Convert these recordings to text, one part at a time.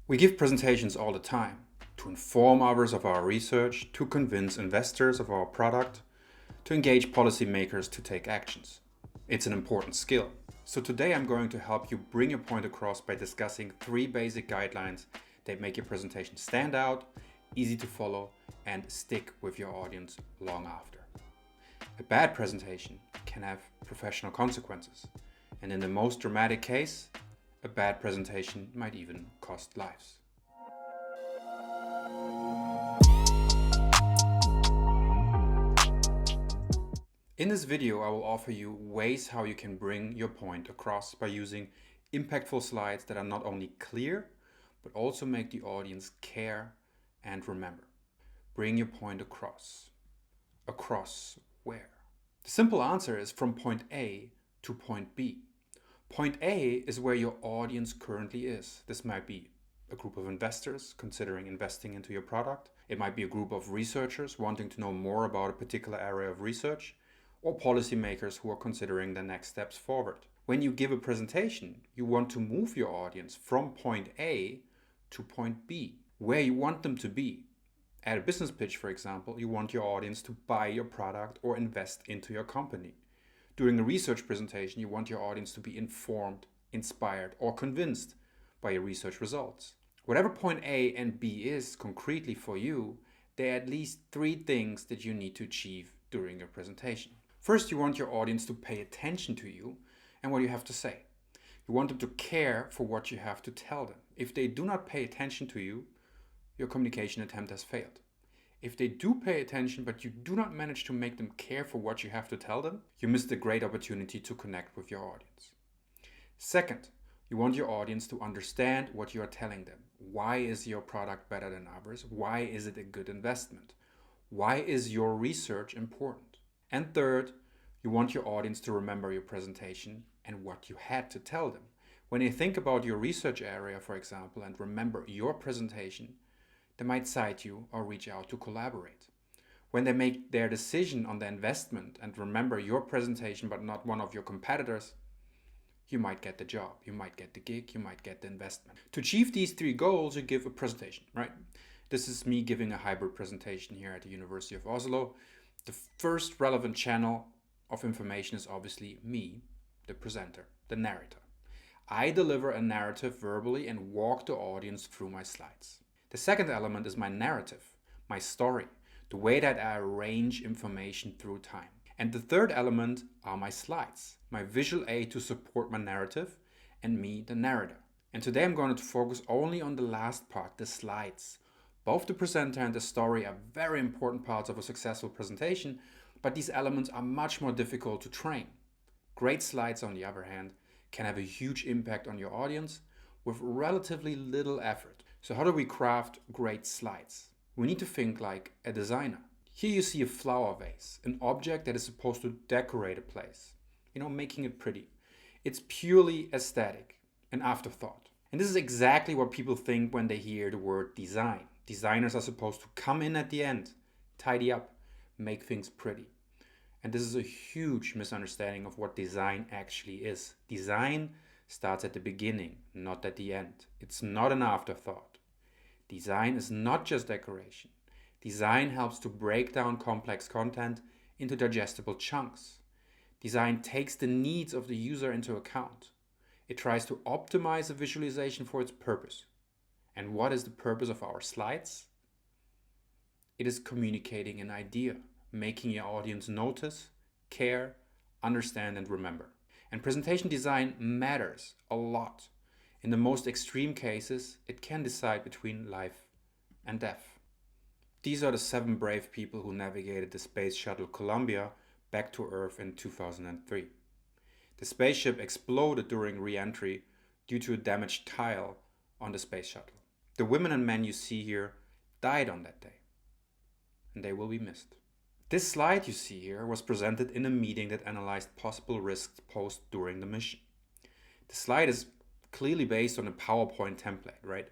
We give presentations all the time to inform others of our research, to convince investors of our product, to engage policymakers to take actions. It's an important skill. So today I'm going to help you bring your point across by discussing 3 basic guidelines that make your presentation stand out, easy to follow, and stick with your audience long after. A bad presentation can have professional consequences, and in the most dramatic case, a bad presentation might even cost lives. In this video, I will offer you ways how you can bring your point across by using impactful slides that are not only clear, but also make the audience care and remember. Bring your point across. Across where? The simple answer is from point A to point B. Point A is where your audience currently is. This might be a group of investors considering investing into your product. It might be a group of researchers wanting to know more about a particular area of research, or policymakers who are considering the next steps forward. When you give a presentation, you want to move your audience from point A to point B, where you want them to be. At a business pitch, for example, you want your audience to buy your product or invest into your company. During a research presentation, you want your audience to be informed, inspired, or convinced by your research results. Whatever point A and B is concretely for you, there are at least 3 things that you need to achieve during your presentation. First, you want your audience to pay attention to you and what you have to say. You want them to care for what you have to tell them. If they do not pay attention to you, your communication attempt has failed. If they do pay attention, but you do not manage to make them care for what you have to tell them, you missed a great opportunity to connect with your audience. Second, you want your audience to understand what you are telling them. Why is your product better than others? Why is it a good investment? Why is your research important? And third, you want your audience to remember your presentation and what you had to tell them. When they think about your research area, for example, and remember your presentation, they might cite you or reach out to collaborate. When they make their decision on the investment and remember your presentation but not one of your competitors, you might get the job, you might get the gig, you might get the investment. To achieve these 3 goals, you give a presentation, right? This is me giving a hybrid presentation here at the University of Oslo. The first relevant channel of information is obviously me, the presenter, the narrator. I deliver a narrative verbally and walk the audience through my slides. The second element is my narrative, my story, the way that I arrange information through time. And the third element are my slides, my visual aid to support my narrative, and me, the narrator. And today I'm going to focus only on the last part, the slides. Both the presenter and the story are very important parts of a successful presentation, but these elements are much more difficult to train. Great slides, on the other hand, can have a huge impact on your audience with relatively little effort. So how do we craft great slides? We need to think like a designer. Here you see a flower vase, an object that is supposed to decorate a place, making it pretty. It's purely aesthetic, an afterthought. And this is exactly what people think when they hear the word design. Designers are supposed to come in at the end, tidy up, make things pretty. And this is a huge misunderstanding of what design actually is. Design starts at the beginning, not at the end. It's not an afterthought. Design is not just decoration. Design helps to break down complex content into digestible chunks. Design takes the needs of the user into account. It tries to optimize a visualization for its purpose. And what is the purpose of our slides? It is communicating an idea, making your audience notice, care, understand, and remember. And presentation design matters a lot. In the most extreme cases, it can decide between life and death. These are the 7 brave people who navigated the space shuttle Columbia back to Earth in 2003. The spaceship exploded during re-entry due to a damaged tile on the space shuttle. The women and men you see here died on that day, and they will be missed. This slide you see here was presented in a meeting that analyzed possible risks posed during the mission. The slide is clearly based on a PowerPoint template, right?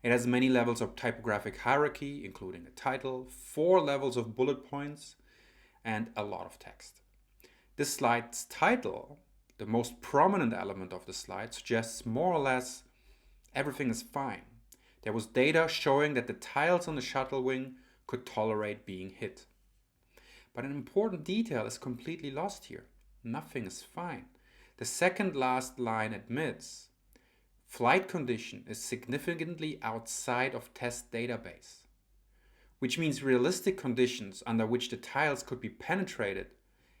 It has many levels of typographic hierarchy, including a title, 4 levels of bullet points, and a lot of text. This slide's title, the most prominent element of the slide, suggests more or less everything is fine. There was data showing that the tiles on the shuttle wing could tolerate being hit. But an important detail is completely lost here. Nothing is fine. The second last line admits flight condition is significantly outside of test database, which means realistic conditions under which the tiles could be penetrated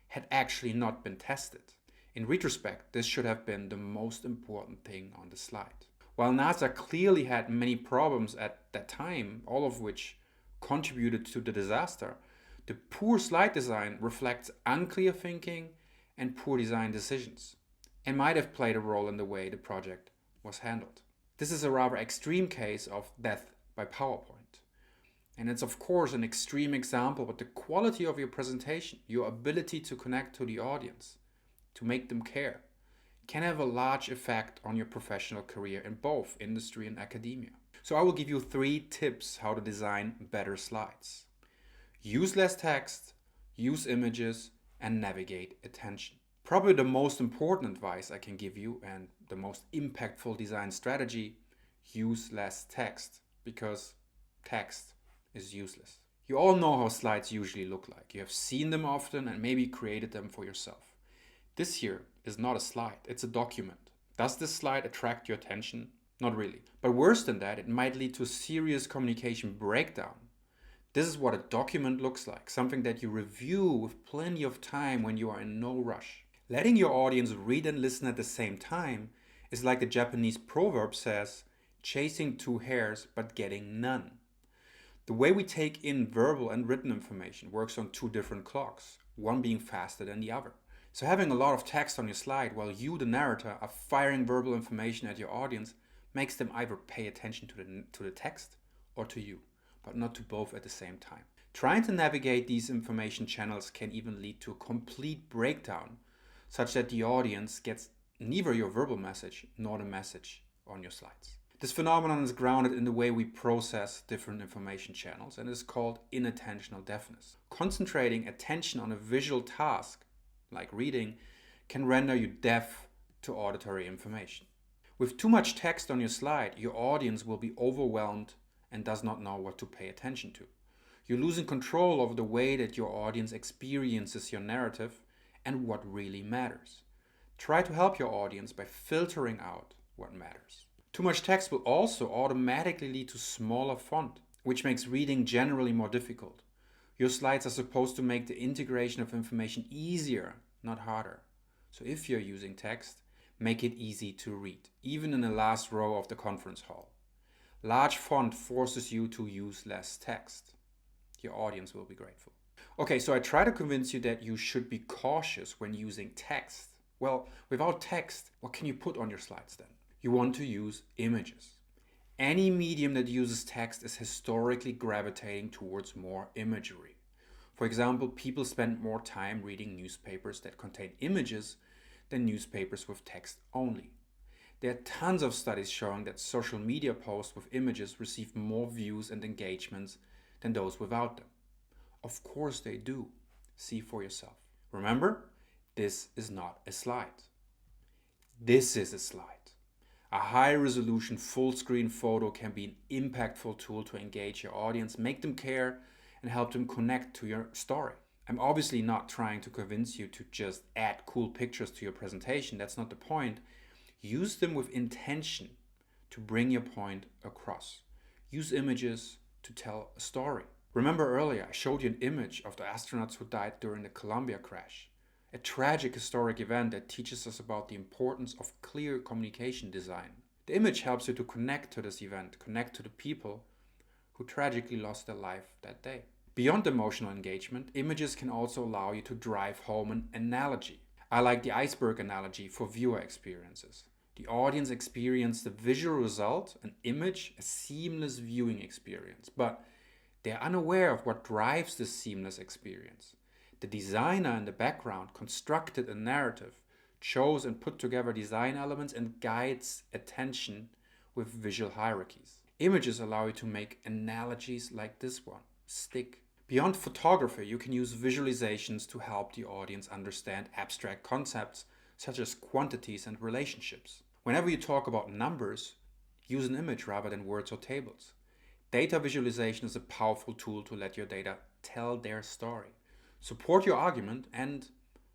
had actually not been tested. In retrospect, this should have been the most important thing on the slide. While NASA clearly had many problems at that time, all of which contributed to the disaster, the poor slide design reflects unclear thinking and poor design decisions, and might have played a role in the way the project was handled. This is a rather extreme case of death by PowerPoint. And it's of course an extreme example, but the quality of your presentation, your ability to connect to the audience, to make them care, can have a large effect on your professional career in both industry and academia. So I will give you 3 tips how to design better slides. Use less text, use images, and navigate attention. Probably the most important advice I can give you and the most impactful design strategy, use less text, because text is useless. You all know how slides usually look like. You have seen them often and maybe created them for yourself. This here is not a slide, it's a document. Does this slide attract your attention? Not really. But worse than that, it might lead to a serious communication breakdown. This is what a document looks like, something that you review with plenty of time when you are in no rush. Letting your audience read and listen at the same time is like the Japanese proverb says, chasing 2 hares but getting none. The way we take in verbal and written information works on 2 different clocks, one being faster than the other. So having a lot of text on your slide while you, the narrator, are firing verbal information at your audience makes them either pay attention to the text or to you, but not to both at the same time. Trying to navigate these information channels can even lead to a complete breakdown, such that the audience gets neither your verbal message nor the message on your slides. This phenomenon is grounded in the way we process different information channels and is called inattentional deafness. Concentrating attention on a visual task, like reading, can render you deaf to auditory information. With too much text on your slide, your audience will be overwhelmed and does not know what to pay attention to. You're losing control over the way that your audience experiences your narrative and what really matters. Try to help your audience by filtering out what matters. Too much text will also automatically lead to smaller font, which makes reading generally more difficult. Your slides are supposed to make the integration of information easier, not harder. So if you're using text, make it easy to read, even in the last row of the conference hall. Large font forces you to use less text. Your audience will be grateful. Okay, so I try to convince you that you should be cautious when using text. Well, without text, what can you put on your slides then? You want to use images. Any medium that uses text is historically gravitating towards more imagery. For example, people spend more time reading newspapers that contain images than newspapers with text only. There are tons of studies showing that social media posts with images receive more views and engagements than those without them. Of course they do. See for yourself. Remember, this is not a slide. This is a slide. A high-resolution full-screen photo can be an impactful tool to engage your audience, make them care, and help them connect to your story. I'm obviously not trying to convince you to just add cool pictures to your presentation. That's not the point. Use them with intention to bring your point across. Use images to tell a story. Remember earlier, I showed you an image of the astronauts who died during the Columbia crash. A tragic historic event that teaches us about the importance of clear communication design. The image helps you to connect to this event, connect to the people who tragically lost their life that day. Beyond emotional engagement, images can also allow you to drive home an analogy. I like the iceberg analogy for viewer experiences. The audience experiences the visual result, an image, a seamless viewing experience, but they're unaware of what drives this seamless experience. The designer in the background constructed a narrative, chose and put together design elements, and guides attention with visual hierarchies. Images allow you to make analogies like this one, stick. Beyond photography, you can use visualizations to help the audience understand abstract concepts such as quantities and relationships. Whenever you talk about numbers, Use an image rather than words or tables. Data visualization is a powerful tool to let your data tell their story, support your argument, and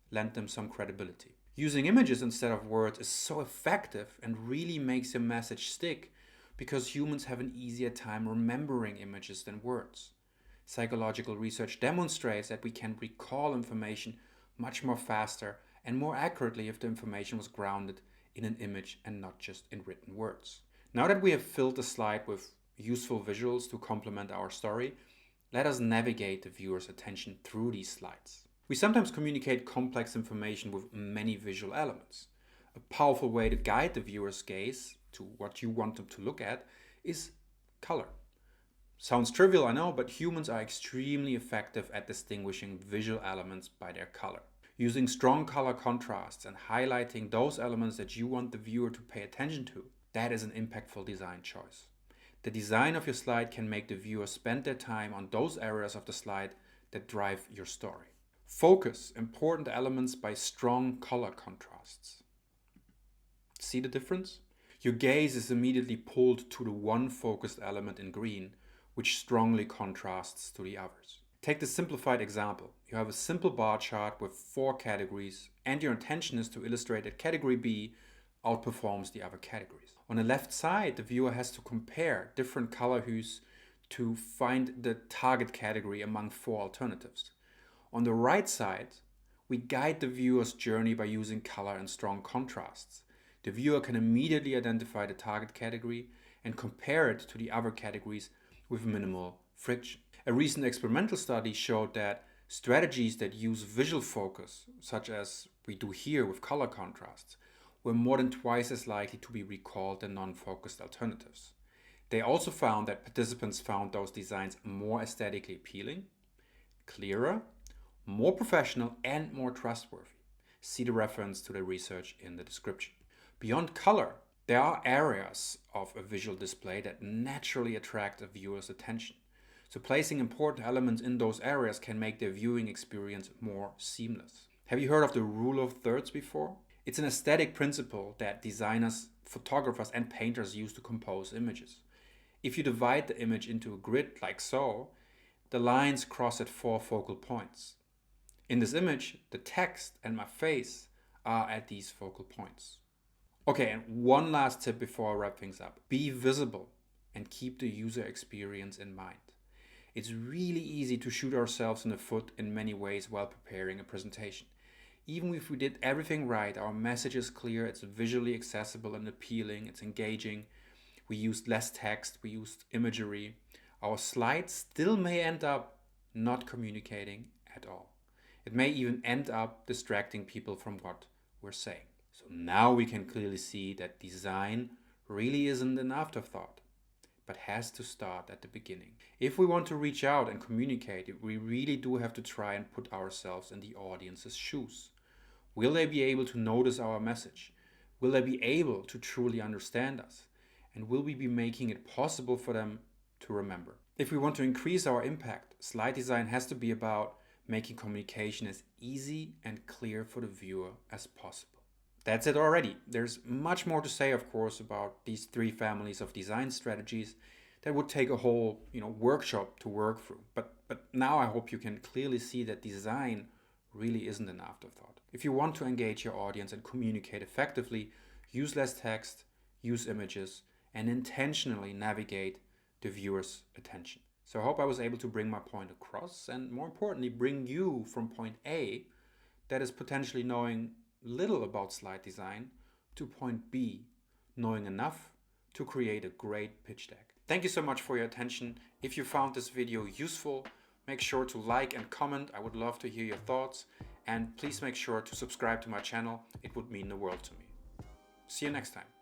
lend them some credibility. Using images instead of words is so effective and really makes your message stick because humans have an easier time remembering images than words. Psychological research demonstrates that we can recall information much more faster and more accurately if the information was grounded in an image and not just in written words. Now that we have filled the slide with useful visuals to complement our story, let us navigate the viewer's attention through these slides. We sometimes communicate complex information with many visual elements. A powerful way to guide the viewer's gaze to what you want them to look at is color. Sounds trivial, I know, but humans are extremely effective at distinguishing visual elements by their color. Using strong color contrasts and highlighting those elements that you want the viewer to pay attention to, that is an impactful design choice. The design of your slide can make the viewer spend their time on those areas of the slide that drive your story. Focus important elements by strong color contrasts. See the difference? Your gaze is immediately pulled to the one focused element in green, which strongly contrasts to the others. Take the simplified example. You have a simple bar chart with 4 categories, and your intention is to illustrate that category B outperforms the other categories. On the left side, the viewer has to compare different color hues to find the target category among 4 alternatives. On the right side, we guide the viewer's journey by using color and strong contrasts. The viewer can immediately identify the target category and compare it to the other categories with minimal friction. A recent experimental study showed that strategies that use visual focus, such as we do here with color contrasts, were more than twice as likely to be recalled than non-focused alternatives. They also found that participants found those designs more aesthetically appealing, clearer, more professional, and more trustworthy. See the reference to the research in the description. Beyond color, there are areas of a visual display that naturally attract a viewer's attention. So placing important elements in those areas can make their viewing experience more seamless. Have you heard of the rule of thirds before? It's an aesthetic principle that designers, photographers, and painters use to compose images. If you divide the image into a grid like so, the lines cross at 4 focal points. In this image, the text and my face are at these focal points. Okay, and one last tip before I wrap things up. Be visible and keep the user experience in mind. It's really easy to shoot ourselves in the foot in many ways while preparing a presentation. Even if we did everything right, our message is clear, it's visually accessible and appealing, it's engaging, we used less text, we used imagery, our slides still may end up not communicating at all. It may even end up distracting people from what we're saying. So now we can clearly see that design really isn't an afterthought, but has to start at the beginning. If we want to reach out and communicate, we really do have to try and put ourselves in the audience's shoes. Will they be able to notice our message? Will they be able to truly understand us? And will we be making it possible for them to remember? If we want to increase our impact, slide design has to be about making communication as easy and clear for the viewer as possible. That's it already. There's much more to say, of course, about these 3 families of design strategies that would take a whole, workshop to work through. But now I hope you can clearly see that design really isn't an afterthought. If you want to engage your audience and communicate effectively, use less text, use images, and intentionally navigate the viewer's attention. So I hope I was able to bring my point across and, more importantly, bring you from point A, that is potentially knowing little about slide design, to point B, knowing enough to create a great pitch deck. Thank you so much for your attention. If you found this video useful, make sure to like and comment. I would love to hear your thoughts. And please make sure to subscribe to my channel. It would mean the world to me. See you next time.